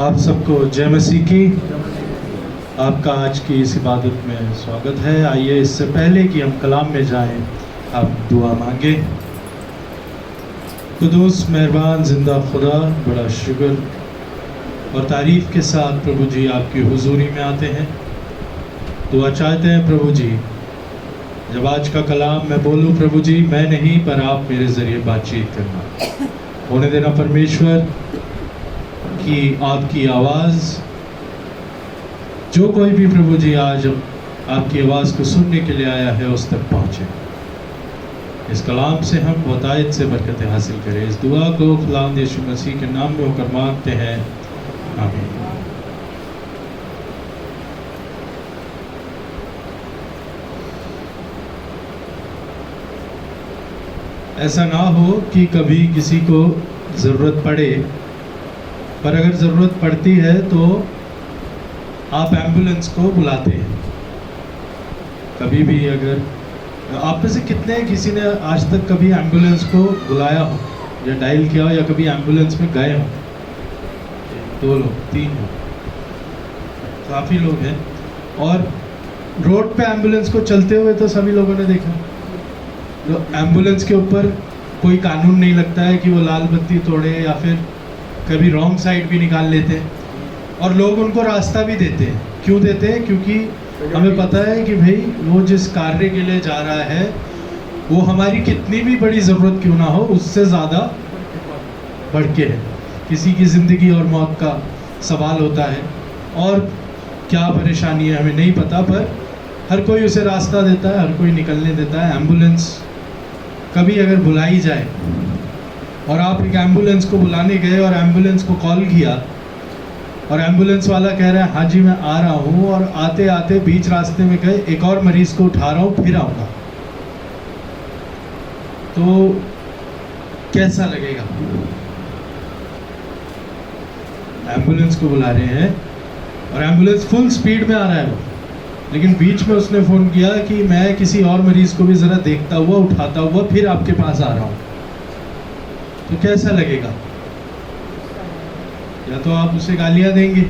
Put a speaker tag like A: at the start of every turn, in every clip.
A: आप सबको जय मसीह की। आपका आज की इस इबादत में स्वागत है। आइए इससे पहले कि हम कलाम में जाएं, आप दुआ मांगे। कुदूस मेहरबान जिंदा खुदा, बड़ा शुक्र और तारीफ़ के साथ प्रभु जी आपकी हुजूरी में आते हैं। दुआ चाहते हैं प्रभु जी, जब आज का कलाम मैं बोलूं प्रभु जी, मैं नहीं पर आप मेरे ज़रिए बातचीत करना होने देना। परमेश्वर कि आपकी आवाज़, जो कोई भी प्रभु जी आज आपकी आवाज़ को सुनने के लिए आया है उस तक पहुँचे। इस कलाम से हम बहुतायत से बरकतें हासिल करें। इस दुआ को खुदावंद यीशु मसीह के नाम में होकर मांगते हैं, आमीन। ऐसा ना हो कि कभी किसी को ज़रूरत पड़े, पर अगर ज़रूरत पड़ती है तो आप एम्बुलेंस को बुलाते हैं। कभी भी अगर आप में से कितने किसी ने आज तक कभी एम्बुलेंस को बुलाया हो या डायल किया हो या कभी एम्बुलेंस में गए हो? 2 लोग, 3 लोग, काफ़ी लोग हैं। और रोड पे एम्बुलेंस को चलते हुए तो सभी लोगों ने देखा। तो एम्बुलेंस के ऊपर कोई कानून नहीं लगता है कि वो लाल बत्ती तोड़े या फिर कभी रॉन्ग साइड भी निकाल लेते हैं, और लोग उनको रास्ता भी देते हैं। क्यों देते हैं? क्योंकि हमें पता है कि भाई वो जिस कार्य के लिए जा रहा है वो हमारी कितनी भी बड़ी ज़रूरत क्यों ना हो उससे ज़्यादा बढ़ के है। किसी की ज़िंदगी और मौत का सवाल होता है और क्या परेशानी है हमें नहीं पता, पर हर कोई उसे रास्ता देता है, हर कोई निकलने देता है। एम्बुलेंस कभी अगर बुलाई जाए और आप एक एम्बुलेंस को बुलाने गए और एम्बुलेंस को कॉल किया और एम्बुलेंस वाला कह रहा है हाँ जी मैं आ रहा हूँ, और आते आते बीच रास्ते में गए एक और मरीज़ को उठा रहा हूँ फिर आऊँगा, तो कैसा लगेगा? एम्बुलेंस को बुला रहे हैं और एम्बुलेंस फुल स्पीड में आ रहा है वो, लेकिन बीच में उसने फ़ोन किया कि मैं किसी और मरीज़ को भी ज़रा देखता हुआ उठाता हुआ फिर आपके पास आ रहा हूँ, तो कैसा लगेगा? या तो आप उसे गालियाँ देंगे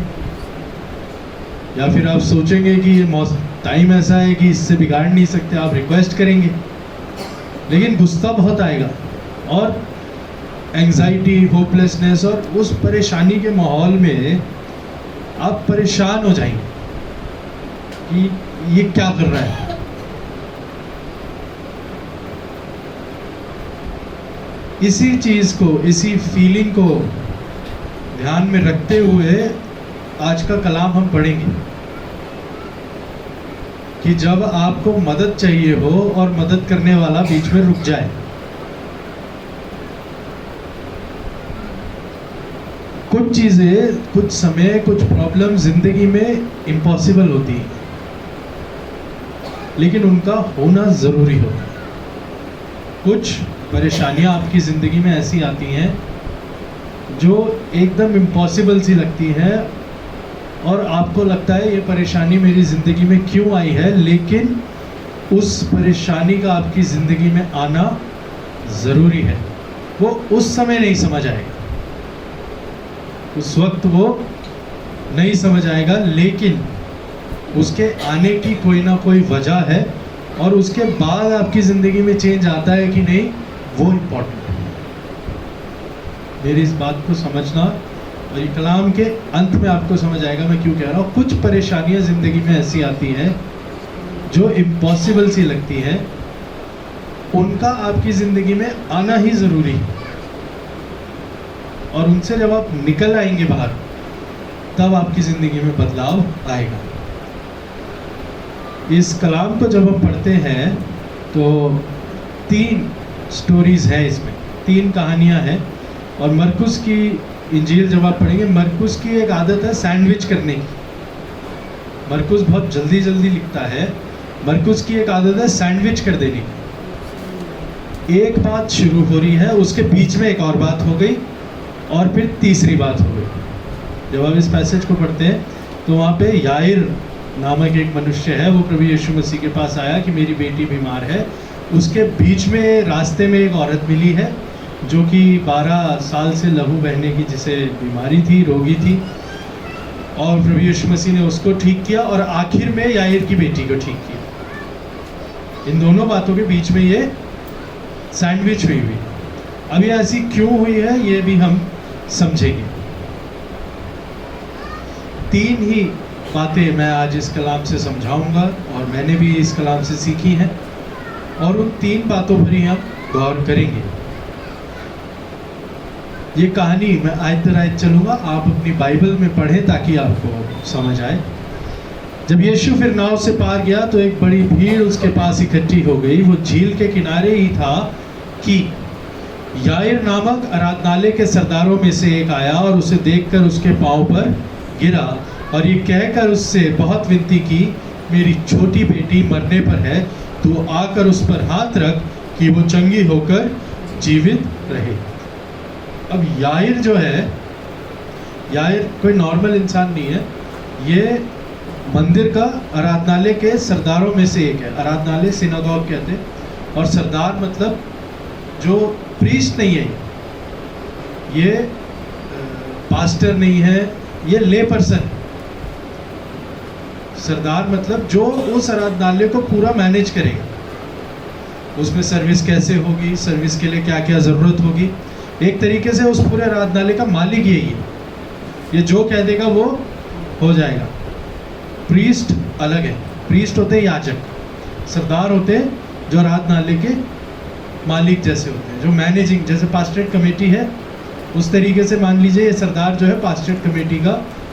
A: या फिर आप सोचेंगे कि ये टाइम ऐसा है कि इससे बिगाड़ नहीं सकते, आप रिक्वेस्ट करेंगे, लेकिन गुस्सा बहुत आएगा और एंग्जाइटी, होपलेसनेस और उस परेशानी के माहौल में आप परेशान हो जाएंगे कि ये क्या कर रहा है। इसी चीज़ को, इसी फीलिंग को ध्यान में रखते हुए आज का कलाम हम पढ़ेंगे कि जब आपको मदद चाहिए हो और मदद करने वाला बीच में रुक जाए। कुछ चीज़ें, कुछ समय, कुछ प्रॉब्लम ज़िंदगी में इम्पॉसिबल होती हैं, लेकिन उनका होना ज़रूरी होता है। कुछ परेशानियां आपकी ज़िंदगी में ऐसी आती हैं जो एकदम इम्पॉसिबल सी लगती हैं और आपको लगता है ये परेशानी मेरी ज़िंदगी में क्यों आई है, लेकिन उस परेशानी का आपकी ज़िंदगी में आना ज़रूरी है। वो उस समय नहीं समझ आएगा, उस वक्त वो नहीं समझ आएगा, लेकिन उसके आने की कोई ना कोई वजह है और उसके बाद आपकी ज़िंदगी में चेंज आता है कि नहीं, वो इम्पोर्टेंट है। मेरी इस बात को समझना, और ये कलाम के अंत में आपको समझ आएगा मैं क्यों कह रहा हूँ। कुछ परेशानियाँ ज़िंदगी में ऐसी आती हैं जो इम्पॉसिबल सी लगती हैं, उनका आपकी ज़िंदगी में आना ही ज़रूरी है, और उनसे जब आप निकल आएंगे बाहर तब आपकी ज़िंदगी में बदलाव आएगा। इस कलाम को जब हम पढ़ते हैं तो 3 स्टोरीज़ हैं, इसमें 3 कहानियाँ हैं। और मरकुस की इंजील जब आप पढ़ेंगे, मरकुस की एक आदत है सैंडविच करने की। मरकुस बहुत जल्दी जल्दी लिखता है। मरकुस की एक आदत है सैंडविच कर देने की। एक बात शुरू हो रही है, उसके बीच में एक और बात हो गई और फिर तीसरी बात हो गई। जब आप इस पैसेज को पढ़ते हैं तो वहाँ पे याइर नामक एक मनुष्य है, वो प्रभु यीशु मसीह के पास आया कि मेरी बेटी बीमार है। उसके बीच में रास्ते में एक औरत मिली है जो कि 12 साल से लहू बहने की जिसे बीमारी थी, रोगी थी, और प्रभु यीशु मसीह ने उसको ठीक किया और आखिर में याईर की बेटी को ठीक किया। इन दोनों बातों के बीच में ये सैंडविच हुई। अब ये ऐसी क्यों हुई है ये भी हम समझेंगे। 3 ही बातें मैं आज इस कलाम से समझाऊंगा और मैंने भी इस कलाम से सीखी हैं, और उन 3 बातों पर ही हम गौर करेंगे। ये कहानी मैं आयत दर आयत चलूंगा, आप अपनी बाइबल में पढ़ें ताकि आपको समझ आए। जब यीशु फिर नाव से पार गया तो एक बड़ी भीड़ उसके पास इकट्ठी हो गई। वो झील के किनारे ही था कि याईर नामक आराधनालय के सरदारों में से एक आया और उसे देखकर उसके पांव पर गिरा और ये कहकर उससे बहुत विनती की, मेरी छोटी बेटी मरने पर है, तू आकर उस पर हाथ रख कि वो चंगी होकर जीवित रहे। अब याईर जो है, याईर कोई नॉर्मल इंसान नहीं है, ये मंदिर का आराधनालय के सरदारों में से एक है। आराधनालय सिनागॉग कहते हैं, और सरदार मतलब जो प्रीस्ट नहीं है, ये पास्टर नहीं है, ये ले पर्सन। सरदार मतलब जो उस आराधनालय को पूरा मैनेज करेगा, उसमें सर्विस कैसे होगी, सर्विस के लिए क्या क्या ज़रूरत होगी। एक तरीके से उस पूरे आराधनालय का मालिक यही है, ये जो कह देगा वो हो जाएगा। प्रीस्ट अलग है, प्रीस्ट होते हैं याजक, सरदार होते हैं जो आराधनालय के मालिक जैसे होते हैं, जो मैनेजिंग, जैसे पास्टरेट कमेटी है उस तरीके से मान लीजिए ये सरदार जो है पास्टरेट कमेटी का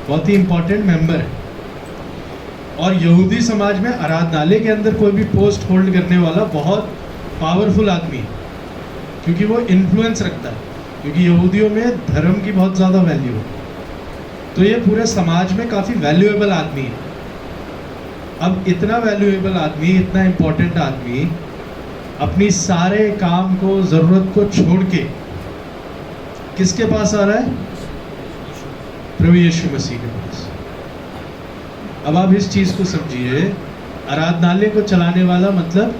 A: बहुत ही इंपॉर्टेंट मेंबर है। और यहूदी समाज में आराधनालय के अंदर कोई भी पोस्ट होल्ड करने वाला बहुत पावरफुल आदमी है, क्योंकि वो इन्फ्लुएंस रखता है, क्योंकि यहूदियों में धर्म की बहुत ज़्यादा वैल्यू है, तो ये पूरे समाज में काफ़ी वैल्यूएबल आदमी है। अब इतना वैल्यूएबल आदमी, इतना इम्पोर्टेंट आदमी अपनी सारे काम को, ज़रूरत को छोड़ के किसके पास आ रहा है? प्रभु यीशु मसीह के पास। अब आप इस चीज़ को समझिए, आराधनालय को चलाने वाला मतलब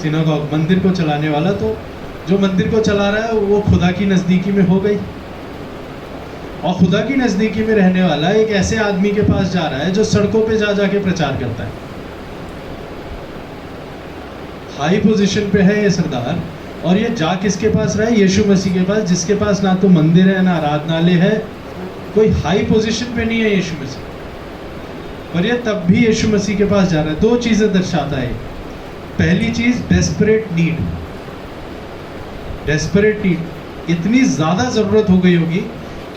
A: सिनागॉग, मंदिर को चलाने वाला, तो जो मंदिर को चला रहा है वो खुदा की नज़दीकी में हो गई, और खुदा की नज़दीकी में रहने वाला एक ऐसे आदमी के पास जा रहा है जो सड़कों पे जा जाके प्रचार करता है। हाई पोजीशन पे है ये सरदार, और ये जा किसके पास रहा है? यीशु मसीह के पास, जिसके पास ना तो मंदिर है ना आराधनालय है, कोई हाई पोजीशन पे नहीं है यीशु मसीह, पर ये तब भी यीशु मसीह के पास जा रहा है। 2 चीज़ें दर्शाता है। पहली चीज़ डेस्परेट नीड, डेस्परेट नीड, इतनी ज़्यादा ज़रूरत हो गई होगी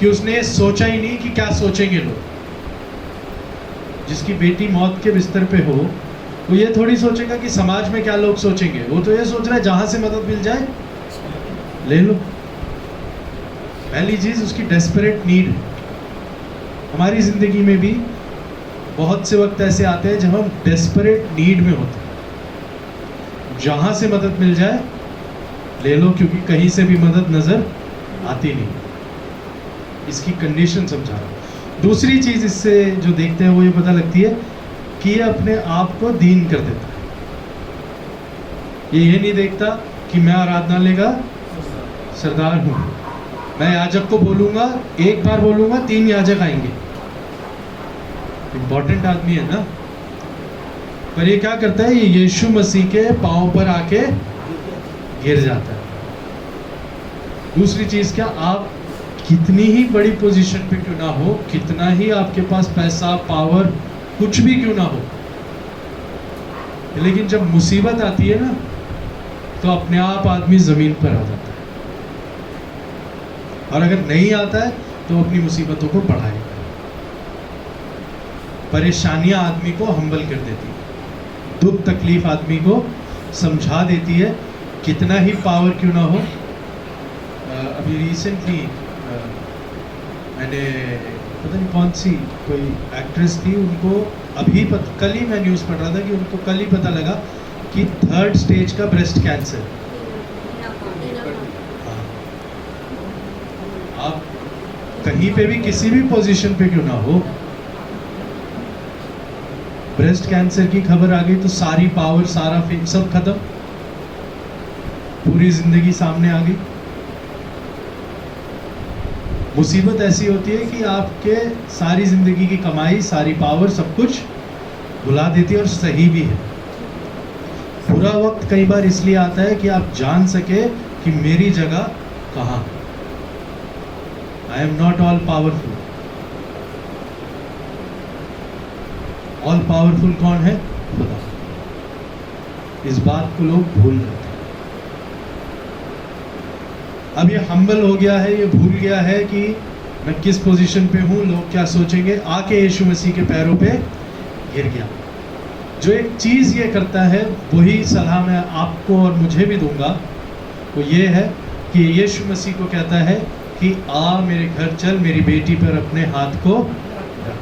A: कि उसने सोचा ही नहीं कि क्या सोचेंगे लोग। जिसकी बेटी मौत के बिस्तर पे हो, वो ये थोड़ी सोचेगा कि समाज में क्या लोग सोचेंगे, वो तो ये सोच रहा है जहाँ से मदद मिल जाए ले लो। पहली चीज़ उसकी डेस्परेट नीड। हमारी ज़िंदगी में भी बहुत से वक्त ऐसे आते हैं जब हम डेस्परेट नीड में होते हैं, जहाँ से मदद मिल जाए ले लो, क्योंकि कहीं से भी मदद नज़र आती नहीं। इसकी कंडीशन समझा रहा हूँ। दूसरी चीज़ इससे जो देखते हैं वो ये पता लगती है कि ये अपने आप को दीन कर देता है। ये नहीं देखता कि मैं आराधनालय का सरदार हूँ, मैं याजक को बोलूँगा, एक बार बोलूँगा 3 याजक आएंगे। इंपॉर्टेंट आदमी है ना, पर ये क्या करता है? ये यीशु मसीह के पांव पर आके गिर जाता है। दूसरी चीज़ क्या? आप कितनी ही बड़ी पोजीशन पे क्यों ना हो, कितना ही आपके पास पैसा, पावर, कुछ भी क्यों ना हो, लेकिन जब मुसीबत आती है ना, तो अपने आप आदमी ज़मीन पर आ जाता है, और अगर नहीं आता है तो अपनी मुसीबतों को बढ़ाएगा। परेशानियां आदमी को हम्बल कर देती है, दुख तकलीफ आदमी को समझा देती है, कितना ही पावर क्यों ना हो। अभी रिसेंटली मैंने पता नहीं कौन सी कोई एक्ट्रेस थी, उनको अभी कल ही मैं न्यूज़ पढ़ रहा था कि उनको कल ही पता लगा कि 3rd स्टेज का ब्रेस्ट कैंसर। हाँ, आप कहीं पे भी किसी भी पोजीशन पे क्यों ना हो, ब्रेस्ट कैंसर की खबर आ गई तो सारी पावर, सारा फेम, सब खत्म, पूरी जिंदगी सामने आ गई। मुसीबत ऐसी होती है कि आपके सारी ज़िंदगी की कमाई, सारी पावर, सब कुछ भुला देती है, और सही भी है। बुरा वक्त कई बार इसलिए आता है कि आप जान सके कि मेरी जगह कहाँ। I am not all powerful. All powerful कौन है? खुदा। इस बात को लोग भूल जाते हैं। अब ये हम्बल हो गया है, ये भूल गया है कि मैं किस पोजीशन पे हूँ, लोग क्या सोचेंगे, आके यीशु मसीह के पैरों पे गिर गया। जो एक चीज़ ये करता है, वही सलाह मैं आपको और मुझे भी दूंगा, वो ये है कि यीशु मसीह को कहता है कि आ मेरे घर चल, मेरी बेटी पर अपने हाथ को रख।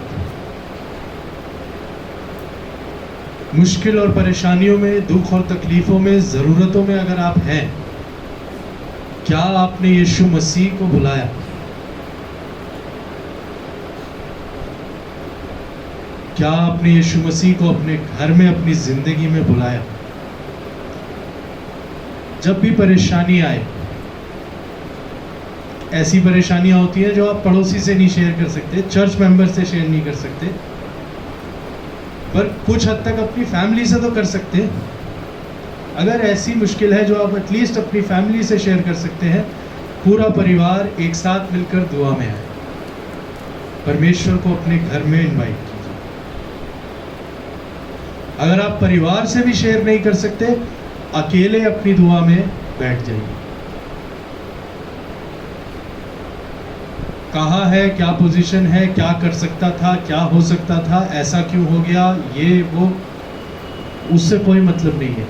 A: मुश्किल और परेशानियों में, दुख और तकलीफ़ों में, ज़रूरतों में अगर आप हैं, क्या आपने यीशु मसीह को बुलाया? क्या आपने यीशु मसीह को अपने घर में, अपनी ज़िंदगी में बुलाया? जब भी परेशानी आए, ऐसी परेशानियां होती हैं जो आप पड़ोसी से नहीं शेयर कर सकते, चर्च मेंबर से शेयर नहीं कर सकते, पर कुछ हद तक अपनी फैमिली से तो कर सकते। अगर ऐसी मुश्किल है जो आप एटलीस्ट अपनी फैमिली से शेयर कर सकते हैं, पूरा परिवार एक साथ मिलकर दुआ में आए, परमेश्वर को अपने घर में इनवाइट कीजिए। अगर आप परिवार से भी शेयर नहीं कर सकते, अकेले अपनी दुआ में बैठ जाइए। कहाँ है, क्या पोजीशन है, क्या कर सकता था, क्या हो सकता था, ऐसा क्यों हो गया, ये वो, उससे कोई मतलब नहीं है।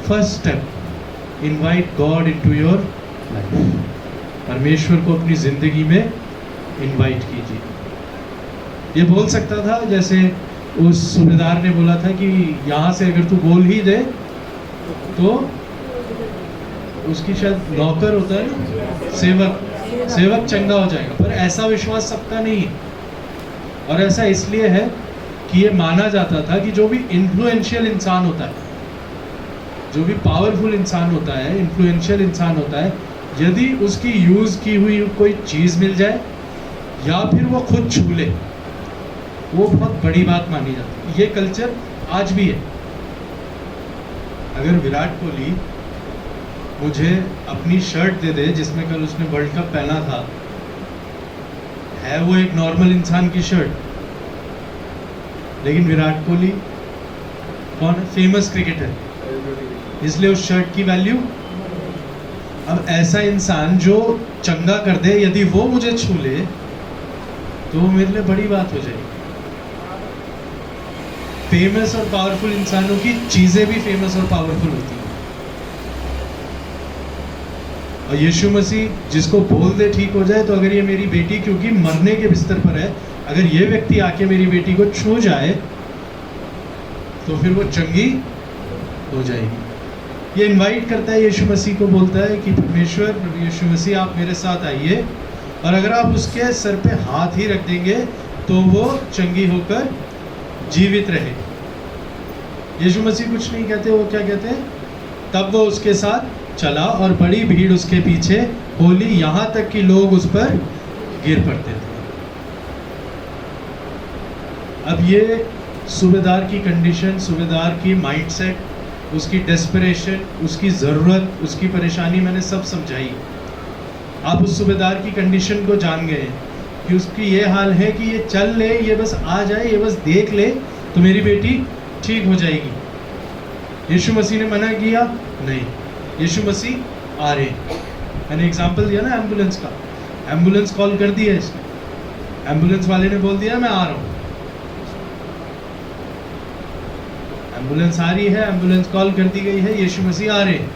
A: First step, invite God into your life. परमेश्वर को अपनी जिंदगी में इनवाइट कीजिए। ये बोल सकता था, जैसे उस सूबेदार ने बोला था कि यहाँ से अगर तू बोल ही दे तो उसकी शायद नौकर होता है ना, सेवक चंगा हो जाएगा। पर ऐसा विश्वास सबका नहीं है, और ऐसा इसलिए है कि ये माना जाता था कि जो भी इन्फ्लुएंशियल इंसान होता है, जो भी पावरफुल इंसान होता है, इन्फ्लुएंशियल इंसान होता है, यदि उसकी यूज़ की हुई कोई चीज़ मिल जाए या फिर वो खुद छू ले, वो बहुत बड़ी बात मानी जाती है। ये कल्चर आज भी है। अगर विराट कोहली मुझे अपनी शर्ट दे दे जिसमें कल उसने वर्ल्ड कप पहना था, है वो एक नॉर्मल इंसान की शर्ट, लेकिन विराट कोहली कौन है? फेमस क्रिकेटर, इसलिए उस शर्ट की वैल्यू। अब ऐसा इंसान जो चंगा कर दे, यदि वो मुझे छू ले तो मेरे लिए बड़ी बात हो जाएगी। फेमस और पावरफुल इंसानों की चीजें भी फेमस और पावरफुल होती हैं। और यीशु मसीह जिसको बोल दे ठीक हो जाए, तो अगर ये मेरी बेटी क्योंकि मरने के बिस्तर पर है, अगर ये व्यक्ति आके मेरी बेटी को छू जाए तो फिर वो चंगी हो जाएगी। ये इनवाइट करता है, यीशु मसीह को बोलता है कि परमेश्वर, यीशु मसीह आप मेरे साथ आइए, और अगर आप उसके सर पे हाथ ही रख देंगे तो वो चंगी होकर जीवित रहे। यीशु मसीह कुछ नहीं कहते, वो क्या कहते हैं? तब वो उसके साथ चला और बड़ी भीड़ उसके पीछे होली, यहाँ तक कि लोग उस पर गिर पड़ते थे। अब ये सूबेदार की कंडीशन, सूबेदार की माइंडसेट, उसकी डेस्परेशन, उसकी ज़रूरत, उसकी परेशानी मैंने सब समझाई। आप उस सूबेदार की कंडीशन को जान गए कि उसकी ये हाल है कि ये चल ले, ये बस आ जाए, ये बस देख ले तो मेरी बेटी ठीक हो जाएगी। यीशु मसीह ने मना किया? नहीं, यीशु मसीह आ रहे। मैंने एग्जाम्पल दिया ना एम्बुलेंस का, एम्बुलेंस कॉल कर दी है इसने, एम्बुलेंस वाले ने बोल दिया मैं आ रहा हूँ। एम्बुलेंस आ रही है, एम्बुलेंस कॉल कर दी गई है, यीशु मसीह आ रहे हैं,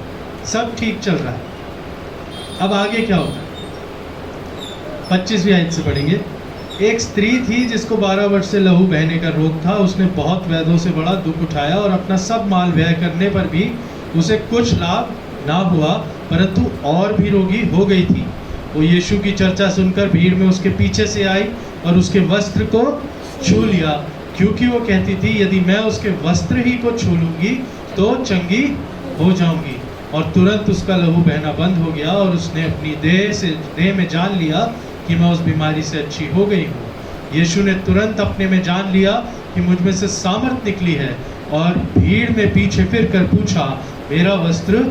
A: सब ठीक चल रहा है। अब आगे क्या होता है? 25वीं आयत से पढ़ेंगे। एक स्त्री थी जिसको 12 वर्ष से लहू बहने का रोग था। उसने बहुत वैद्यों से बड़ा दुख उठाया और अपना सब माल व्यय करने पर भी उसे कुछ लाभ ना हुआ, परंतु और भी रोगी हो गई थी। वो यीशु की चर्चा सुनकर भीड़ में उसके पीछे से आई और उसके वस्त्र को छू लिया, क्योंकि वो कहती थी यदि मैं उसके वस्त्र ही को छू लूंगी तो चंगी हो जाऊंगी। और तुरंत उसका लहू बहना बंद हो गया और उसने अपनी देह में जान लिया कि मैं उस बीमारी से अच्छी हो गई हूँ। यीशु ने तुरंत अपने में जान लिया कि मुझ में से सामर्थ निकली है और भीड़ में पीछे फिर कर पूछा, मेरा वस्त्र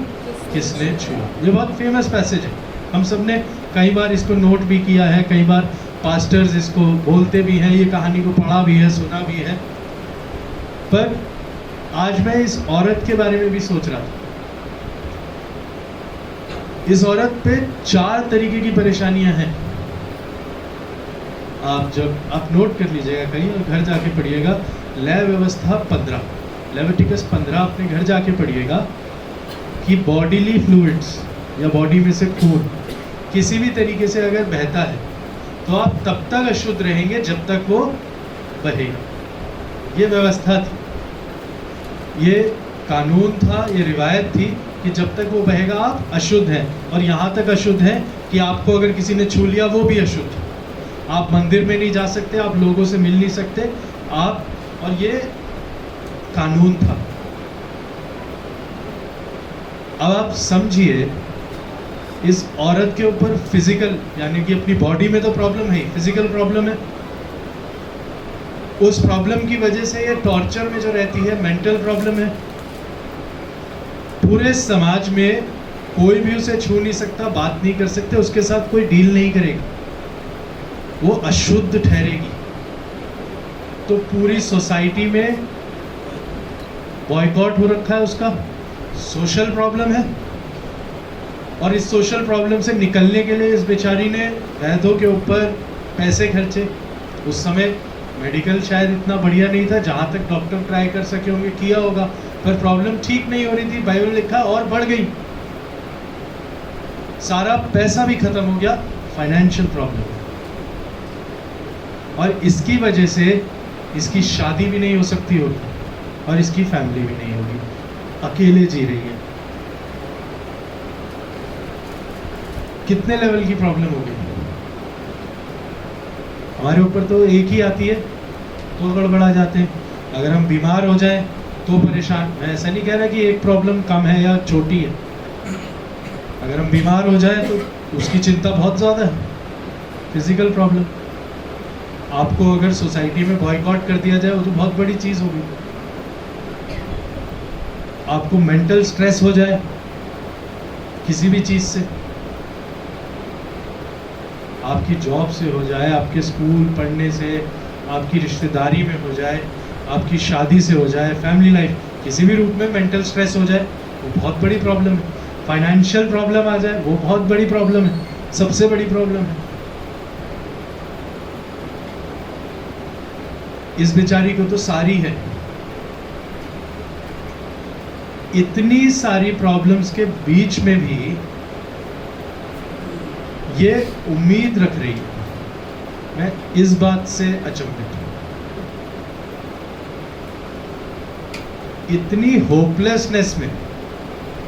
A: किसने छुआ। ये बहुत फेमस पैसेज है, हम सब ने कई बार इसको नोट भी किया है, कई बार पास्टर्स इसको बोलते भी हैं, ये कहानी को पढ़ा भी है, सुना भी है। पर आज मैं इस औरत के बारे में भी सोच रहा था। इस औरत पे 4 तरीके की परेशानियां हैं। आप नोट कर लीजिएगा कहीं और घर जाके पढ़िएगा। लय व्यवस्था 15, लेविटिकस 15 अपने घर जाके पढ़िएगा कि बॉडीली फ्लूइड्स या बॉडी में से खून किसी भी तरीके से अगर बहता है तो आप तब तक अशुद्ध रहेंगे जब तक वो बहेगा। ये व्यवस्था थी, ये कानून था, ये रिवायत थी कि जब तक वो बहेगा आप अशुद्ध हैं। और यहाँ तक अशुद्ध हैं कि आपको अगर किसी ने छू लिया वो भी अशुद्ध। आप मंदिर में नहीं जा सकते, आप लोगों से मिल नहीं सकते आप, और ये कानून था। अब आप समझिए, इस औरत के ऊपर फिजिकल यानी कि अपनी बॉडी में तो प्रॉब्लम है, फिजिकल प्रॉब्लम है। उस प्रॉब्लम की वजह से ये टॉर्चर में जो रहती है, मेंटल प्रॉब्लम है। पूरे समाज में कोई भी उसे छू नहीं सकता, बात नहीं कर सकते, उसके साथ कोई डील नहीं करेगा, वो अशुद्ध ठहरेगी। तो पूरी सोसाइटी में बॉयकॉट हो रखा है उसका, सोशल प्रॉब्लम है। और इस सोशल प्रॉब्लम से निकलने के लिए इस बेचारी ने वैद्यों के ऊपर पैसे खर्चे। उस समय मेडिकल शायद इतना बढ़िया नहीं था, जहाँ तक डॉक्टर ट्राई कर सके होंगे किया होगा, पर प्रॉब्लम ठीक नहीं हो रही थी। बाइबल लिखा और बढ़ गई, सारा पैसा भी खत्म हो गया, फाइनेंशियल प्रॉब्लम। और इसकी वजह से इसकी शादी भी नहीं हो सकती होगी और इसकी फैमिली भी नहीं होगी, अकेले जी रही है। कितने लेवल की प्रॉब्लम होगी हमारे ऊपर। तो एक ही आती है तो गड़बड़ा जाते हैं। अगर हम बीमार हो जाएं तो परेशान। मैं ऐसा नहीं कह रहा कि एक प्रॉब्लम कम है या छोटी है। अगर हम बीमार हो जाएं तो उसकी चिंता बहुत ज़्यादा है। फिजिकल प्रॉब्लम, आपको अगर सोसाइटी में बॉयकॉट कर दिया जाए वो तो बहुत बड़ी चीज़ होगी। आपको मेंटल स्ट्रेस हो जाए किसी भी चीज़ से, आपकी जॉब से हो जाए, आपके स्कूल पढ़ने से, आपकी रिश्तेदारी में हो जाए, आपकी शादी से हो जाए, फैमिली लाइफ, किसी भी रूप में मेंटल स्ट्रेस हो जाए, वो बहुत बड़ी प्रॉब्लम है। फाइनेंशियल प्रॉब्लम आ जाए, वो बहुत बड़ी प्रॉब्लम है, सबसे बड़ी प्रॉब्लम है। इस बेचारी को तो सारी है। इतनी सारी प्रॉब्लम्स के बीच में भी ये उम्मीद रख रही है। मैं इस बात से अचंभित हूं। इतनी होपलेसनेस में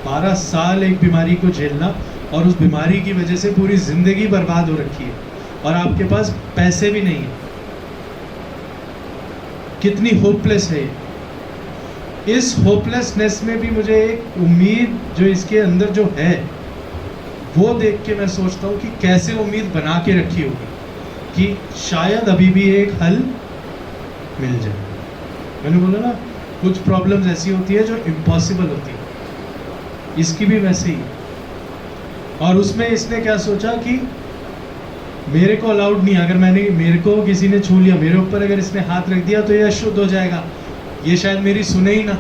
A: 12 साल एक बीमारी को झेलना और उस बीमारी की वजह से पूरी जिंदगी बर्बाद हो रखी है और आपके पास पैसे भी नहीं है। कितनी होपलेस है। इस होपलेसनेस में भी मुझे एक उम्मीद जो इसके अंदर जो है वो देख के मैं सोचता हूँ कि कैसे उम्मीद बना के रखी होगी कि शायद अभी भी एक हल मिल जाए। मैंने बोला ना, कुछ प्रॉब्लम्स ऐसी होती है जो इम्पॉसिबल होती है, इसकी भी वैसे ही। और उसमें इसने क्या सोचा कि मेरे को अलाउड नहीं, अगर मेरे को किसी ने छू लिया, मेरे ऊपर अगर इसने हाथ रख दिया तो ये अशुद्ध हो जाएगा, ये शायद मेरी सुने ही ना,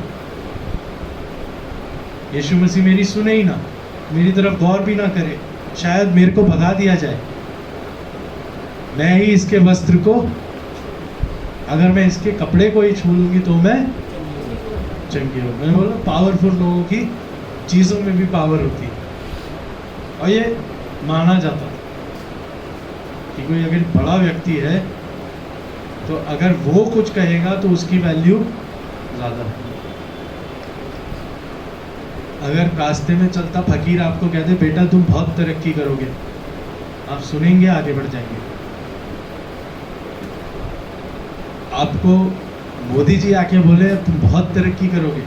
A: यीशु मसीह मेरी सुने ही ना, मेरी तरफ गौर भी ना करे, शायद मेरे को भगा दिया जाए। मैं ही इसके वस्त्र को, अगर मैं इसके कपड़े को ही छू लूंगी तो मैं चंगी हूँ। मैंने बोला पावरफुल लोगों की चीज़ों में भी पावर होती है। और ये माना जाता है कि कोई अगर बड़ा व्यक्ति है तो अगर वो कुछ कहेगा तो उसकी वैल्यू ज़्यादा है। अगर रास्ते में चलता फकीर आपको कह दे बेटा तुम बहुत तरक्की करोगे, आप सुनेंगे, आगे बढ़ जाएंगे। आपको मोदी जी आके बोले तुम बहुत तरक्की करोगे,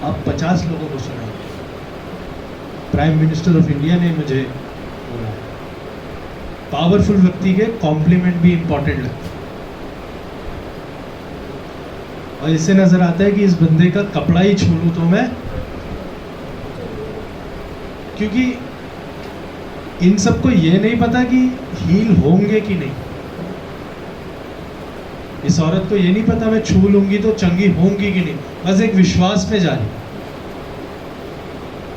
A: आप 50 लोगों को सुनाएंगे। प्राइम मिनिस्टर ऑफ इंडिया ने मुझे बोला है। पावरफुल व्यक्ति के कॉम्प्लीमेंट भी इंपॉर्टेंट लगते हैं, और इससे नजर आता है कि इस बंदे का कपड़ा ही छू लूं तो मैं, क्योंकि इन सबको ये नहीं पता कि हील होंगे कि नहीं। इस औरत को ये नहीं पता मैं छू लूंगी तो चंगी होंगी कि नहीं, बस एक विश्वास में जा रही।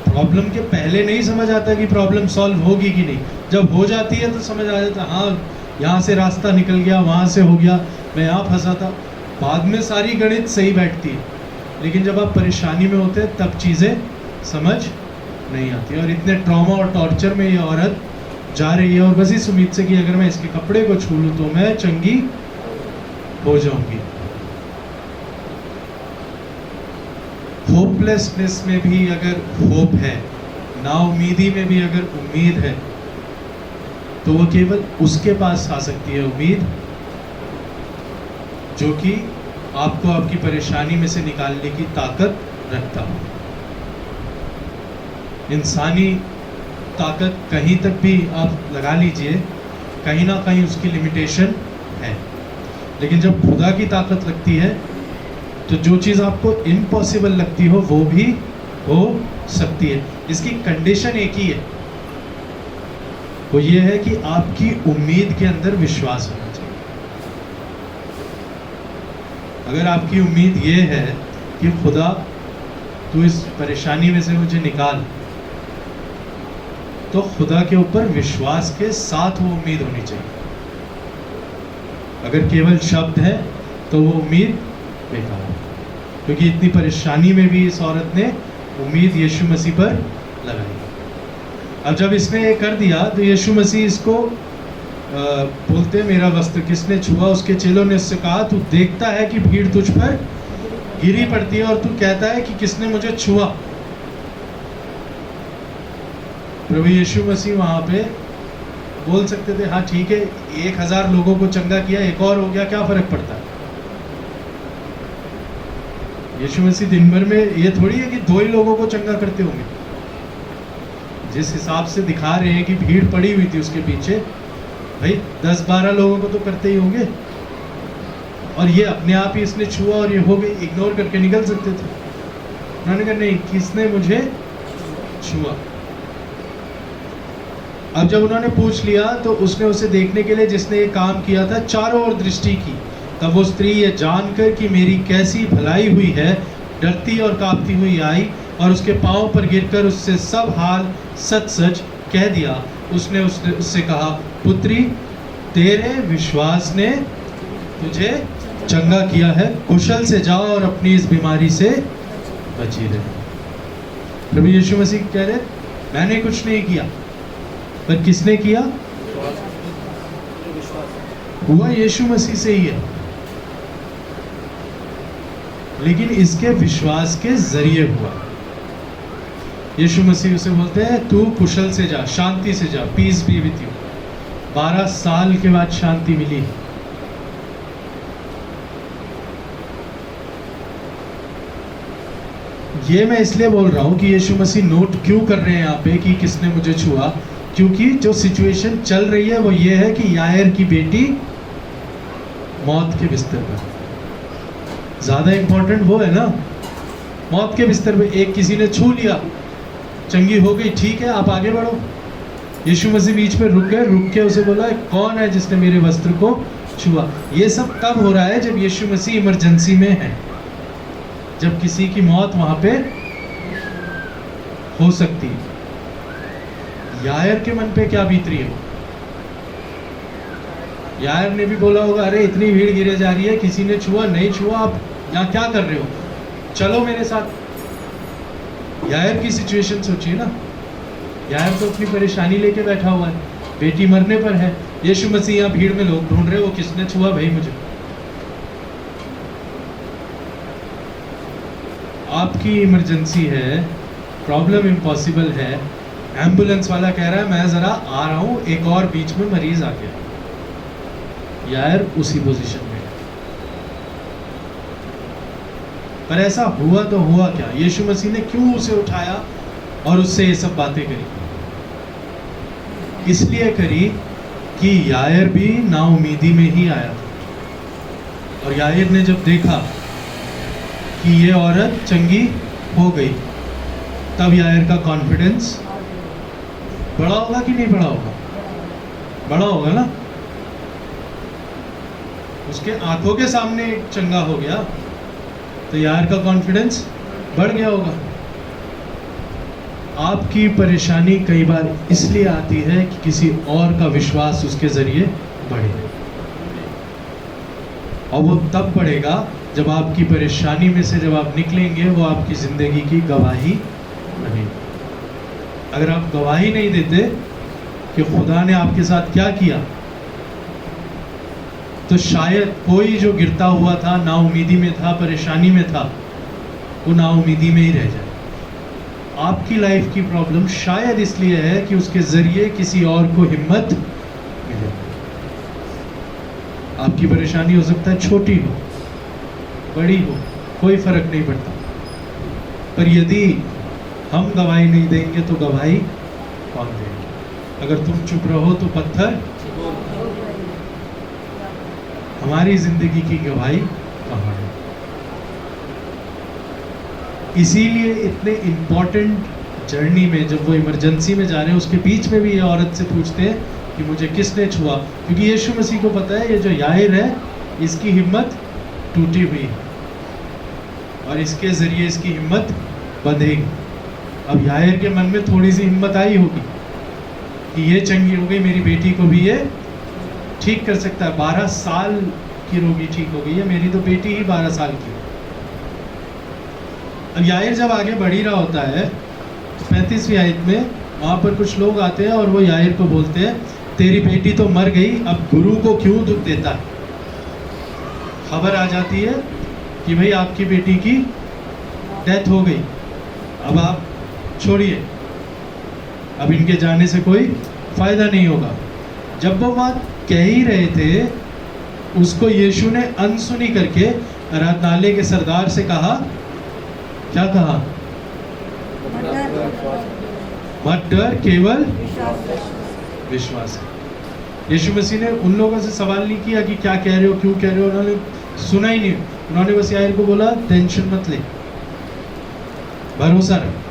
A: प्रॉब्लम के पहले नहीं समझ आता कि प्रॉब्लम सॉल्व होगी कि नहीं, जब हो जाती है तो समझ आ जाता, हाँ यहाँ से रास्ता निकल गया, वहाँ से हो गया, मैं यहाँ फंसा था। बाद में सारी गणित सही बैठती है, लेकिन जब आप परेशानी में होते हैं तब चीज़ें समझ नहीं आती। और इतने ट्रॉमा और टॉर्चर में ये औरत जा रही है, और बस इस उम्मीद से कि अगर मैं इसके कपड़े को छू लूँ तो मैं चंगी हो जाऊंगी। होपलेसनेस में भी अगर होप है, नाउमीदी में भी अगर उम्मीद है, तो वो केवल उसके पास आ सकती है उम्मीद जो कि आपको आपकी परेशानी में से निकालने की ताकत रखता हो। इंसानी ताकत कहीं तक भी आप लगा लीजिए, कहीं ना कहीं उसकी लिमिटेशन है, लेकिन जब खुदा की ताकत लगती है तो जो चीज़ आपको इम्पॉसिबल लगती हो वो भी हो सकती है। इसकी कंडीशन एक ही है, वो ये है कि आपकी उम्मीद के अंदर विश्वास होना चाहिए। अगर आपकी उम्मीद ये है कि खुदा तू इस परेशानी में से मुझे निकाल, तो खुदा के ऊपर विश्वास के साथ वो उम्मीद होनी चाहिए। अगर केवल शब्द है तो वो उम्मीद बेकार है, क्योंकि इतनी परेशानी में भी इस औरत ने उम्मीद यीशु मसीह पर लगाई। अब जब इसने ये कर दिया तो यीशु मसीह इसको बोलते मेरा वस्त्र किसने छुआ। उसके चेलों ने उससे कहा तू देखता है कि भीड़ तुझ पर गिरी पड़ती है और तू कहता है कि किसने मुझे छुआ। प्रभु यीशु मसीह वहां पे बोल सकते थे हाँ ठीक है 1000 लोगों को चंगा किया, एक और हो गया, क्या फर्क पड़ता है। यीशु मसीह दिन भर में ये थोड़ी है कि 2 ही लोगों को चंगा करते होंगे। जिस हिसाब से दिखा रहे हैं कि भीड़ पड़ी हुई थी उसके पीछे, भाई 10-12 लोगों को तो करते ही होंगे। और ये अपने आप ही इसने छुआ और ये हो गई, इग्नोर करके निकल सकते थे। उन्होंने कहा नहीं, किसने मुझे छुआ। अब जब उन्होंने पूछ लिया तो उसने उसे देखने के लिए जिसने ये काम किया था चारों ओर दृष्टि की। तब वो स्त्री ये जानकर कि मेरी कैसी भलाई हुई है, डरती और कांपती हुई आई और उसके पांव पर गिरकर उससे सब हाल सच सच कह दिया। उसने उससे कहा पुत्री, तेरे विश्वास ने तुझे चंगा किया है, कुशल से जाओ और अपनी इस बीमारी से बची रहे। प्रभु यीशु मसीह कह रहे मैंने कुछ नहीं किया, पर किसने किया? हुआ यीशु मसीह से ही है, लेकिन इसके विश्वास के जरिए हुआ। यीशु मसीह उसे बोलते हैं तू कुशल से जा, शांति से जा, पीस बी विद यू। 12 साल के बाद शांति मिली। ये मैं इसलिए बोल रहा हूं कि यीशु मसीह नोट क्यों कर रहे हैं यहाँ पे कि किसने मुझे छुआ, क्योंकि जो सिचुएशन चल रही है वो ये है कि यायर की बेटी मौत के बिस्तर पर। ज्यादा इंपॉर्टेंट वो है ना, मौत के बिस्तर पे एक किसी ने छू लिया, चंगी हो गई, ठीक है आप आगे बढ़ो। यीशु मसीह बीच में रुक गए, रुक के उसे बोला कौन है जिसने मेरे वस्त्र को छुआ। ये सब तब हो रहा है जब यीशु मसीह इमरजेंसी में है, जब किसी की मौत वहां पे हो सकती है। यायर के मन पे क्या बीत रही है? यायर ने भी बोला होगा अरे इतनी भीड़ गिरे जा रही है, किसी ने छुआ नहीं छुआ, आप यहाँ क्या कर रहे हो, चलो मेरे साथ। यायर की सिचुएशन सोचिए ना, यायर तो अपनी परेशानी लेके बैठा हुआ है, बेटी मरने पर है। यीशु मसीह यहाँ भीड़ में लोग ढूंढ रहे, वो किसने छुआ भाई मुझे। आपकी इमरजेंसी है, प्रॉब्लम इम्पॉसिबल है, एम्बुलेंस वाला कह रहा है मैं जरा आ रहा हूँ, एक और बीच में मरीज आ गया। यार उसी पोजीशन में। पर ऐसा हुआ तो हुआ क्या? यीशु मसीह ने क्यों उसे उठाया और उससे ये सब बातें करी। इसलिए करी कि यायर भी नाउमीदी में ही आया था, और यायर ने जब देखा कि ये औरत चंगी हो गई, तब यायर का कॉन्फिडेंस बड़ा होगा कि नहीं बड़ा होगा? बड़ा होगा ना। उसके आंखों के सामने चंगा हो गया तो यायर का कॉन्फिडेंस बढ़ गया होगा। आपकी परेशानी कई बार इसलिए आती है कि किसी और का विश्वास उसके जरिए बढ़े, और वो तब बढ़ेगा जब आपकी परेशानी में से जब आप निकलेंगे वो आपकी जिंदगी की गवाही बनेगी। अगर आप गवाही नहीं देते कि खुदा ने आपके साथ क्या किया, तो शायद कोई जो गिरता हुआ था, नाउमीदी में था, परेशानी में था, वो नाउमीदी में ही रह जाए। आपकी लाइफ की प्रॉब्लम शायद इसलिए है कि उसके जरिए किसी और को हिम्मत मिले। आपकी परेशानी हो सकता है छोटी हो, बड़ी हो, कोई फर्क नहीं पड़ता, पर यदि हम गवाही नहीं देंगे तो गवाही कौन देंगे? अगर तुम चुप रहो तो पत्थर। हमारी जिंदगी की गवाही कहाँ है? इसीलिए इतने इम्पोर्टेंट जर्नी में जब वो इमरजेंसी में जा रहे हैं, उसके बीच में भी ये औरत से पूछते हैं कि मुझे किसने छुआ, क्योंकि यीशु मसीह को पता है ये जो यायर है इसकी हिम्मत टूटी हुई है और इसके जरिए इसकी हिम्मत बंधेगी। अब यायर के मन में थोड़ी सी हिम्मत आई होगी कि ये चंगी हो गई, मेरी बेटी को भी ये ठीक कर सकता है। 12 साल की रोगी ठीक हो गई है, मेरी तो बेटी ही 12 साल की है। अब यायर जब आगे बढ़ ही रहा होता है तो 35वीं आयत में वहाँ पर कुछ लोग आते हैं और वो यायर को बोलते हैं, तेरी बेटी तो मर गई, अब गुरु को क्यों दुख देता है? खबर आ जाती है कि भाई आपकी बेटी की डेथ हो गई, अब आप छोड़िए, अब इनके जाने से कोई फायदा नहीं होगा। जब वो बात कह ही रहे थे, उसको यीशु ने अनसुनी करके आराधनालय के सरदार से कहा, क्या कहा? मत डर, केवल विश्वास है। यीशु मसीह ने उन लोगों से सवाल नहीं किया कि क्या कह रहे हो, क्यों कह रहे हो, उन्होंने सुना ही नहीं। उन्होंने बस यायर को बोला, टेंशन मत ले, भरोसा रख।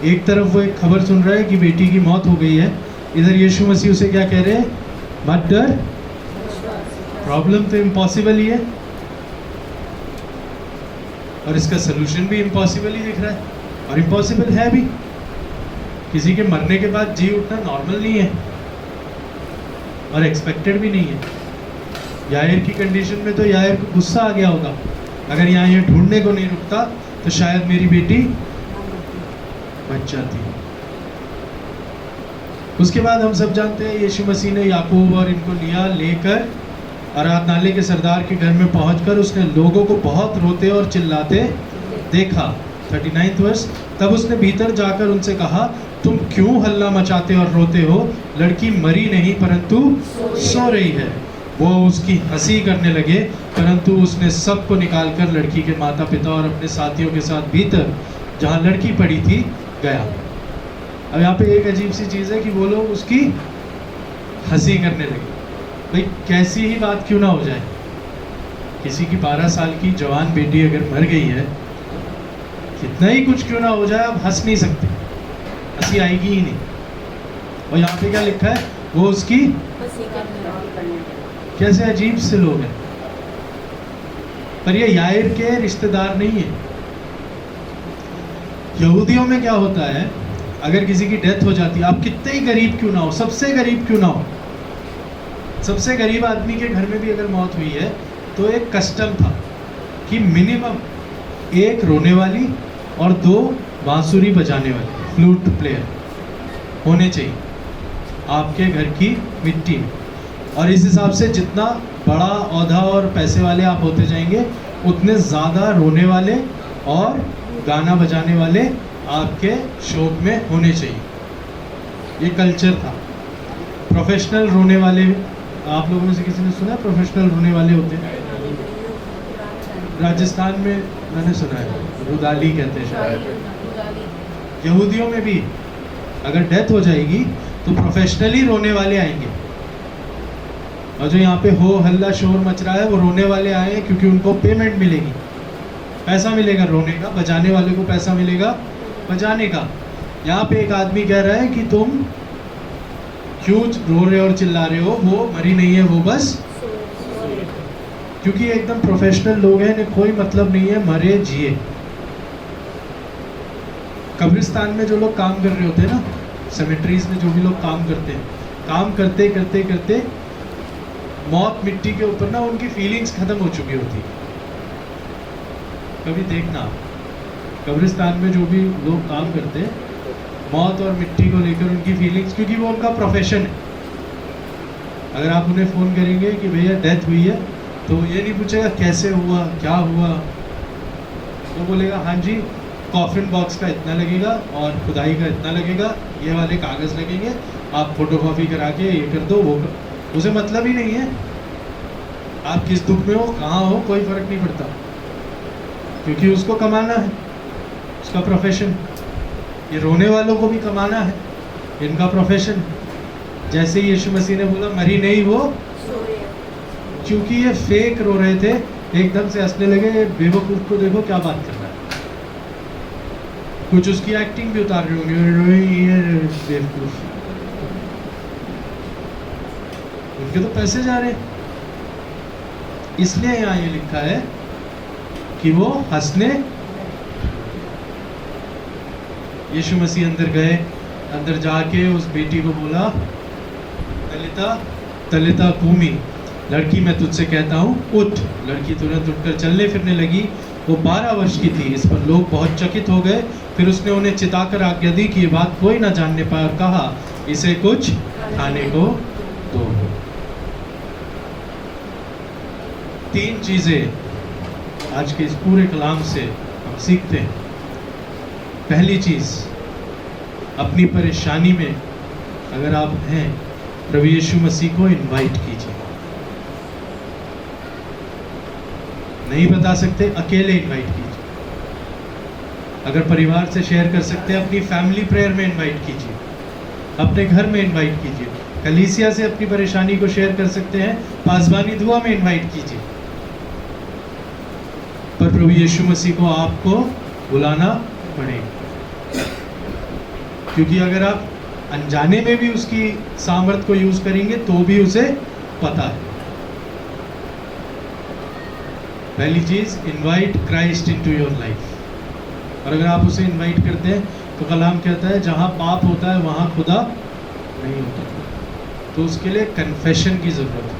A: एक तरफ वो एक खबर सुन रहा है कि बेटी की मौत हो गई है, इधर यीशु मसीह उसे क्या कह रहे हैं? मत डर। प्रॉब्लम तो इम्पॉसिबल ही है और इसका सलूशन भी इम्पॉसिबल ही दिख रहा है, और इम्पॉसिबल है भी। किसी के मरने के बाद जी उठना नॉर्मल नहीं है और एक्सपेक्टेड भी नहीं है। यायर की कंडीशन में तो यायर को गुस्सा आ गया होगा, अगर यहाँ ये ढूंढने को नहीं रुकता तो शायद मेरी बेटी बच जाती। उसके बाद हम सब जानते हैं यीशु मसीह ने याकूब और इनको लेकर आराधनालय के सरदार के घर में पहुंचकर उसने लोगों को बहुत रोते और चिल्लाते देखा। 39वां वर्ष, तब उसने भीतर जाकर उनसे कहा, तुम क्यों हल्ला मचाते और रोते हो? लड़की मरी नहीं परंतु सो रही है। वो उसकी हंसी करने लगे, परंतु उसने सबको निकालकर लड़की के माता पिता और अपने साथियों के साथ भीतर जहाँ लड़की पड़ी थी गया। अब यहाँ पे एक अजीब सी चीज़ है कि वो लोग उसकी हंसी करने लगे। भाई कैसी ही बात क्यों ना हो जाए, किसी की 12 साल की जवान बेटी अगर मर गई है, कितना ही कुछ क्यों ना हो जाए, आप हंस नहीं सकते, हंसी आएगी ही नहीं। और यहाँ पे क्या लिखा है? वो उसकी कैसे अजीब से लोग हैं। पर ये यायर के रिश्तेदार नहीं है। यहूदियों में क्या होता है, अगर किसी की डेथ हो जाती है, आप कितने ही गरीब क्यों ना हो, सबसे गरीब क्यों ना हो, सबसे गरीब आदमी के घर में भी अगर मौत हुई है तो एक कस्टम था कि मिनिमम एक रोने वाली और 2 बांसुरी बजाने वाले फ्लूट प्लेयर होने चाहिए आपके घर की मिट्टी में। और इस हिसाब से जितना बड़ा औहदा और पैसे वाले आप होते जाएंगे, उतने ज़्यादा रोने वाले और गाना बजाने वाले आपके शोक में होने चाहिए। ये कल्चर था। प्रोफेशनल रोने वाले, आप लोगों में से किसी ने सुना प्रोफेशनल रोने वाले होते हैं? राजस्थान में मैंने सुना है, रुदाली कहते हैं शायद। यहूदियों में भी अगर डेथ हो जाएगी तो प्रोफेशनली रोने वाले आएंगे, और जो यहाँ पे हो हल्ला शोर मच रहा है वो रोने वाले आए हैं क्योंकि उनको पेमेंट मिलेगी, पैसा मिलेगा रोने का, बजाने वाले को पैसा मिलेगा बजाने का। यहाँ पे एक आदमी कह रहा है कि तुम क्यों रो रहे हो और चिल्ला रहे हो, वो मरी नहीं है, वो बस क्योंकि एकदम प्रोफेशनल लोग हैं, इन्हें कोई मतलब नहीं है मरे जिए। कब्रिस्तान में जो लोग काम कर रहे होते हैं ना, सेमेट्रीज में जो भी लोग काम करते हैं, काम करते करते करते मौत मिट्टी के ऊपर ना उनकी फीलिंग्स खत्म हो चुकी होती है। कभी देखना कब्रिस्तान में जो भी लोग काम करते हैं, मौत और मिट्टी को लेकर उनकी फीलिंग्स, क्योंकि वो उनका प्रोफेशन है। अगर आप उन्हें फ़ोन करेंगे कि भैया डेथ हुई है, तो ये नहीं पूछेगा कैसे हुआ क्या हुआ, वो बोलेगा हाँ जी कॉफिन बॉक्स का इतना लगेगा और खुदाई का इतना लगेगा, ये वाले कागज़ लगेंगे, आप फोटोकॉपी करा के ये कर दो वो कर। उसे मतलब ही नहीं है आप किस दुख में हो, कहाँ हो, कोई फ़र्क नहीं पड़ता, क्योंकि उसको कमाना है, उसका प्रोफेशन। ये रोने वालों को भी कमाना है, इनका प्रोफेशन। जैसे यीशु मसीह ने बोला मरी नहीं वो, क्योंकि ये फेक रो रहे थे, एकदम से हंसने लगे, बेवकूफ़ को देखो क्या बात कर रहा है। कुछ उसकी एक्टिंग भी उतार रहे होंगे, ये बेवकूफ़, उनके तो पैसे जा रहे हैं। इसलिए यहाँ ये लिखा है कि वो हंसने, यीशु मसीह अंदर गए, अंदर जाके उस बेटी को बोला तलिता तलिता कूमी, लड़की मैं तुझसे कहता हूँ उठ। लड़की तुरंत उठकर चलने फिरने लगी। वो 12 वर्ष की थी। इस पर लोग बहुत चकित हो गए। फिर उसने उन्हें चिताकर आज्ञा दी कि ये बात कोई ना जानने पाए, और कहा इसे कुछ खाने को दो। 3 चीज़ें आज के इस पूरे कलाम से हम सीखते हैं। पहली चीज़, अपनी परेशानी में अगर आप हैं, प्रभु यीशु मसीह को इनवाइट कीजिए। नहीं बता सकते, अकेले इनवाइट कीजिए। अगर परिवार से शेयर कर सकते हैं, अपनी फैमिली प्रेयर में इनवाइट कीजिए, अपने घर में इनवाइट कीजिए। कलीसिया से अपनी परेशानी को शेयर कर सकते हैं, पासबानी दुआ में इनवाइट कीजिए। पर प्रभु यीशु मसीह को आपको बुलाना पड़ेगा, क्योंकि अगर आप अनजाने में भी उसकी सामर्थ को यूज करेंगे तो भी उसे पता है। पहली चीज, invite Christ into your life. और अगर आप उसे इनवाइट करते हैं तो कलाम कहता है जहां पाप होता है वहां खुदा नहीं होता। तो उसके लिए कन्फेशन की जरूरत है।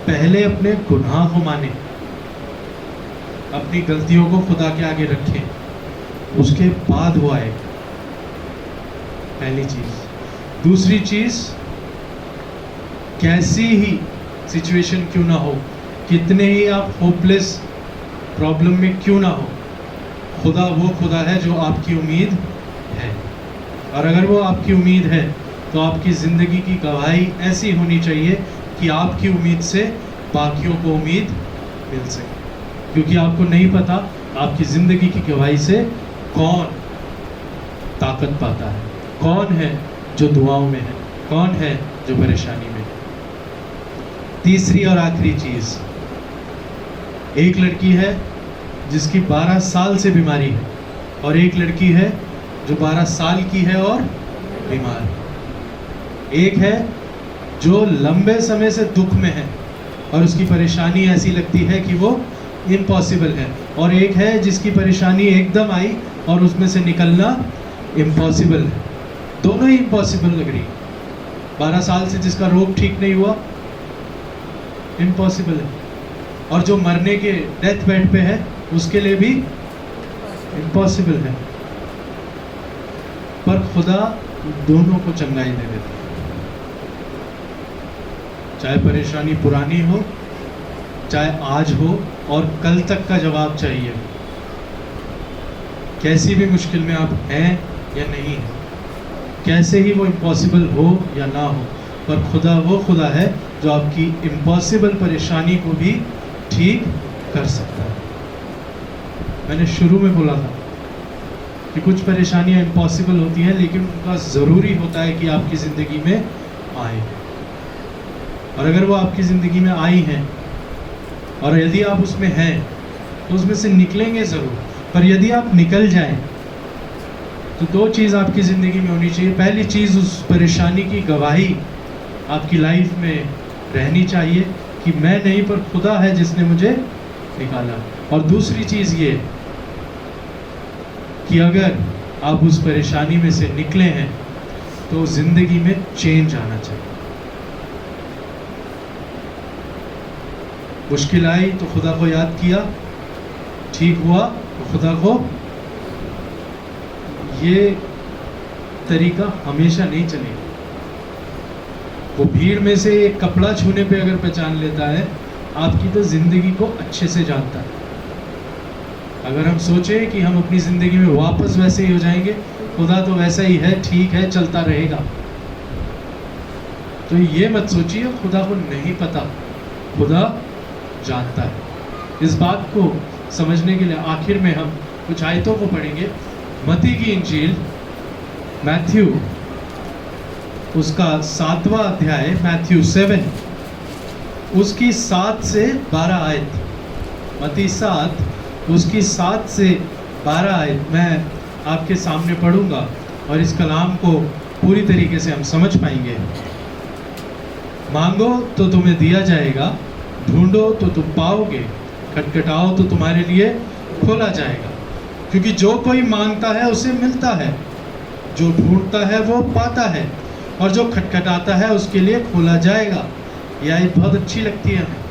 A: पहले अपने गुनाह को माने, अपनी गलतियों को खुदा के आगे रखें, उसके बाद वो आएगा। पहली चीज। दूसरी चीज, कैसी ही सिचुएशन क्यों ना हो, कितने ही आप होपलेस प्रॉब्लम में क्यों ना हो, खुदा वो खुदा है जो आपकी उम्मीद है। और अगर वो आपकी उम्मीद है तो आपकी ज़िंदगी की गवाही ऐसी होनी चाहिए कि आपकी उम्मीद से बाकियों को उम्मीद मिल सके। क्योंकि आपको नहीं पता आपकी ज़िंदगी की गवाही से कौन ताकत पाता है, कौन है जो दुआओं में है, कौन है जो परेशानी में है। तीसरी और आखिरी चीज़, एक लड़की है जिसकी 12 साल से बीमारी है, और एक लड़की है जो 12 साल की है और बीमार है। एक है जो लंबे समय से दुख में है और उसकी परेशानी ऐसी लगती है कि वो इम्पॉसिबल है, और एक है जिसकी परेशानी एकदम आई और उसमें से निकलना इम्पॉसिबल है। दोनों ही इम्पॉसिबल लग रही। 12 साल से जिसका रोग ठीक नहीं हुआ, इम्पॉसिबल है, और जो मरने के डेथ बेड पे है उसके लिए भी इम्पॉसिबल है। पर खुदा दोनों को चंगाई दे देता है। चाहे परेशानी पुरानी हो, चाहे आज हो, और कल तक का जवाब चाहिए। कैसी भी मुश्किल में आप हैं या नहीं हैं, कैसे ही वो इम्पॉसिबल हो या ना हो, पर खुदा वो खुदा है जो आपकी इम्पॉसिबल परेशानी को भी ठीक कर सकता है। मैंने शुरू में बोला था कि कुछ परेशानियां इम्पॉसिबल होती हैं, लेकिन उनका ज़रूरी होता है कि आपकी ज़िंदगी में आए। और अगर वो आपकी ज़िंदगी में आई हैं और यदि आप उसमें हैं तो उसमें से निकलेंगे ज़रूर। पर यदि आप निकल जाएं तो दो चीज़ आपकी ज़िंदगी में होनी चाहिए। पहली चीज़, उस परेशानी की गवाही आपकी लाइफ में रहनी चाहिए कि मैं नहीं पर खुदा है जिसने मुझे निकाला। और दूसरी चीज़ ये कि अगर आप उस परेशानी में से निकले हैं तो ज़िंदगी में चेंज आना चाहिए। मुश्किल आई तो खुदा को याद किया, ठीक हुआ तो खुदा को। ये तरीका हमेशा नहीं चलेगा। वो भीड़ में से एक कपड़ा छूने पे अगर पहचान लेता है, आपकी तो ज़िंदगी को अच्छे से जानता है। अगर हम सोचें कि हम अपनी ज़िंदगी में वापस वैसे ही हो जाएंगे, खुदा तो वैसा ही है, ठीक है, चलता रहेगा, तो ये मत सोचिए खुदा को नहीं पता, खुदा जानता है। इस बात को समझने के लिए आखिर में हम कुछ आयतों को पढ़ेंगे। मत्ती की इंजील, मैथ्यू उसका 7वां अध्याय, मैथ्यू 7, उसकी 7 से 12 आयत। मत्ती 7 उसकी 7 से 12 आयत मैं आपके सामने पढ़ूंगा और इस कलाम को पूरी तरीके से हम समझ पाएंगे। मांगो तो तुम्हें दिया जाएगा, ढूंढो तो तुम पाओगे, खटखटाओ तो तुम्हारे लिए खोला जाएगा। क्योंकि जो कोई मांगता है उसे मिलता है, जो ढूंढता है वो पाता है, और जो खटखटाता है उसके लिए खोला जाएगा। यह आयत बहुत अच्छी लगती है हमें।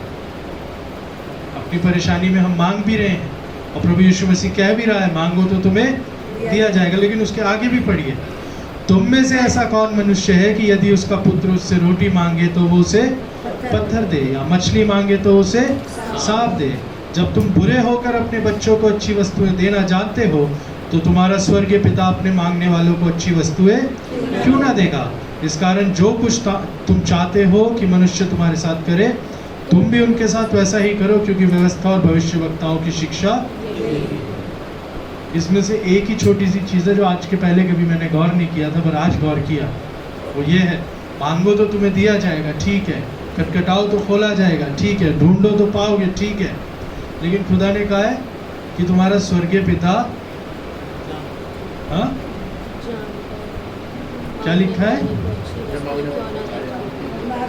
A: अपनी परेशानी में हम मांग भी रहे हैं और प्रभु यीशु मसीह कह भी रहा है, मांगो तो तुम्हें दिया जाएगा। लेकिन उसके आगे भी पढ़िए, तुम में से ऐसा कौन मनुष्य है कि यदि उसका पुत्र उससे रोटी मांगे तो वो उसे पत्थर दे, या मछली मांगे तो उसे सांप दे। जब तुम बुरे होकर अपने बच्चों को अच्छी वस्तुएं देना जानते हो तो तुम्हारा स्वर्गीय पिता अपने मांगने वालों को अच्छी वस्तुएं क्यों ना देगा। इस कारण जो कुछ तुम चाहते हो कि मनुष्य तुम्हारे साथ करे, तुम भी उनके साथ वैसा ही करो, क्योंकि व्यवस्था और भविष्यवक्ताओं की शिक्षा। इसमें से एक ही छोटी सी चीज़ है जो आज के पहले कभी मैंने गौर नहीं किया था, पर आज गौर किया। वो ये है, मांगो तो तुम्हें दिया जाएगा, ठीक है, खटखटाओ तो खोला जाएगा, ठीक है, ढूंढो तो पाओगे, ठीक है। लेकिन खुदा ने कहा है कि तुम्हारा स्वर्गीय पिता, हाँ क्या लिखा है,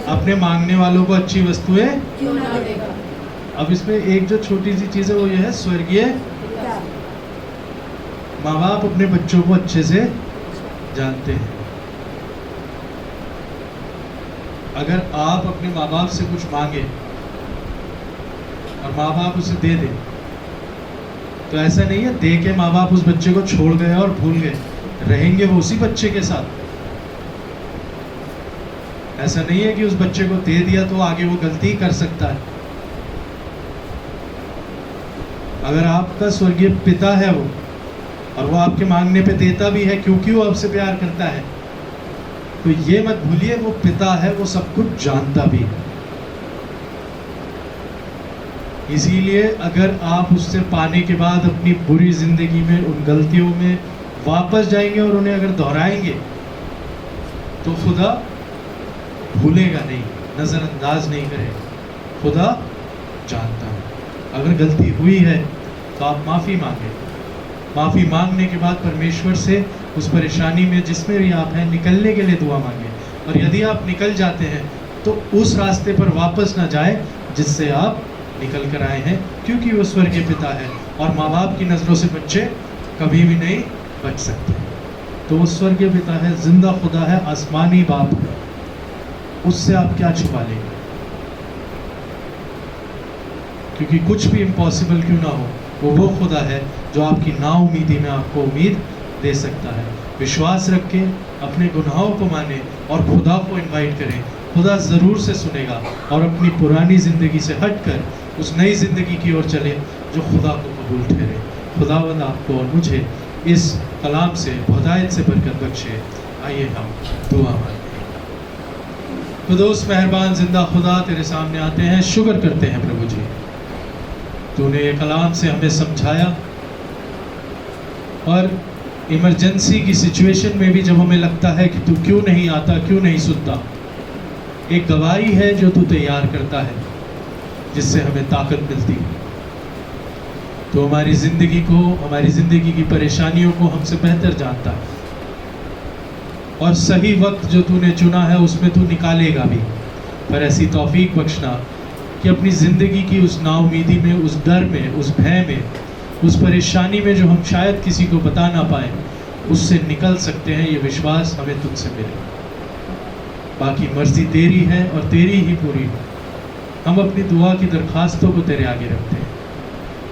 A: अपने मांगने वालों को अच्छी वस्तुएं क्यों ना देगा। अब इसमें एक जो छोटी सी चीज़ है वो ये है, स्वर्गीय माँ बाप अपने बच्चों को अच्छे से जानते हैं। अगर आप अपने माँ बाप से कुछ मांगे और माँ बाप उसे दे दें, तो ऐसा नहीं है दे के माँ बाप उस बच्चे को छोड़ गए और भूल गए, रहेंगे वो उसी बच्चे के साथ। ऐसा नहीं है कि उस बच्चे को दे दिया तो आगे वो गलती कर सकता है। अगर आपका स्वर्गीय पिता है वो, और वो आपके मांगने पे देता भी है क्योंकि वो आपसे प्यार करता है, तो ये मत भूलिए वो पिता है, वो सब कुछ जानता भी है। इसीलिए अगर आप उससे पाने के बाद अपनी बुरी जिंदगी में उन गलतियों में वापस जाएंगे और उन्हें अगर दोहराएंगे, तो खुदा भूलेगा नहीं, नज़रअंदाज नहीं करेगा। खुदा जानता है। अगर गलती हुई है तो आप माफ़ी मांगे। माफ़ी मांगने के बाद परमेश्वर से उस परेशानी में जिसमें भी आप हैं निकलने के लिए दुआ मांगे। और यदि आप निकल जाते हैं तो उस रास्ते पर वापस ना जाए जिससे आप निकल कर आए हैं, क्योंकि वो स्वर्गीय पिता है और माँ बाप की नज़रों से बच्चे कभी भी नहीं बच सकते। तो वो स्वर्गीय पिता है, जिंदा खुदा है, आसमानी बाप है, उससे आप क्या छुपा लेंगे। क्योंकि कुछ भी इम्पॉसिबल क्यों ना हो, वो खुदा है जो आपकी नाउमीदी में आपको उम्मीद दे सकता है। विश्वास रखें, अपने गुनाहों को माने और खुदा को इनवाइट करें। खुदा ज़रूर से सुनेगा और अपनी पुरानी ज़िंदगी से हटकर उस नई ज़िंदगी की ओर चले जो खुदा को कबूल ठहरे। खुदावंद आपको और मुझे इस कलाम से हिदायत से बरकत बख्शे। आइए हम दुआ मांगें। खुदोस मेहरबान जिंदा खुदा, तेरे सामने आते हैं, शुक्र करते हैं प्रभु जी, तूने ये कलाम से हमें समझाया और इमरजेंसी की सिचुएशन में भी जब हमें लगता है कि तू क्यों नहीं आता, क्यों नहीं सुनता, एक गवाही है जो तू तैयार करता है, जिससे हमें ताकत मिलती है। तो हमारी ज़िंदगी की परेशानियों को हमसे बेहतर जानता है, और सही वक्त जो तूने चुना है उसमें तू निकालेगा भी। पर ऐसी तौफीक बख्शना कि अपनी ज़िंदगी की उस नाउमीदी में, उस डर में, उस भय में, उस परेशानी में जो हम शायद किसी को बता ना पाए, उससे निकल सकते हैं, ये विश्वास हमें तुझसे मिले। बाकी मर्जी तेरी है और तेरी ही पूरी हो। हम अपनी दुआ की दरख्वास्तों को तेरे आगे रखते हैं।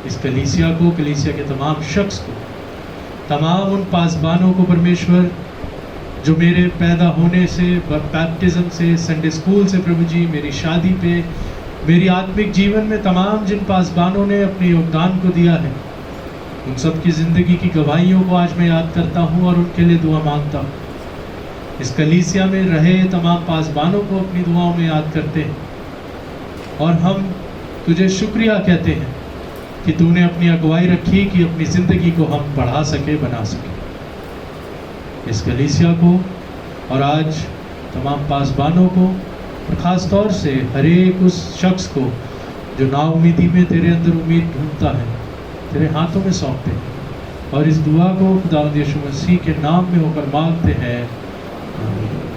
A: इस कलीसिया को, कलीसिया के तमाम शख्स को, तमाम उन पासबानों को परमेश्वर, जो मेरे पैदा होने से, बैप्टिज़म से, संडे स्कूल से प्रभु जी, मेरी शादी पे, मेरी आत्मिक जीवन में तमाम जिन पासबानों ने अपने योगदान को दिया है, उन सब की ज़िंदगी की गवाहियों को आज मैं याद करता हूँ और उनके लिए दुआ मांगता हूँ। इस कलीसिया में रहे तमाम पासबानों को अपनी दुआओं में याद करते हैं, और हम तुझे शुक्रिया कहते हैं कि तूने अपनी अगुवाई रखी कि अपनी ज़िंदगी को हम बढ़ा सके, बना सके। इस कलीसिया को और आज तमाम पासबानों को, और ख़ास तौर से हर एक उस शख्स को जो नाउमीदी में तेरे अंदर उम्मीद ढूंढता है, तेरे हाथों में सौंपते हैं। और इस दुआ को खुदावंद यीशु मसीह के नाम में होकर मांगते हैं, आमीन।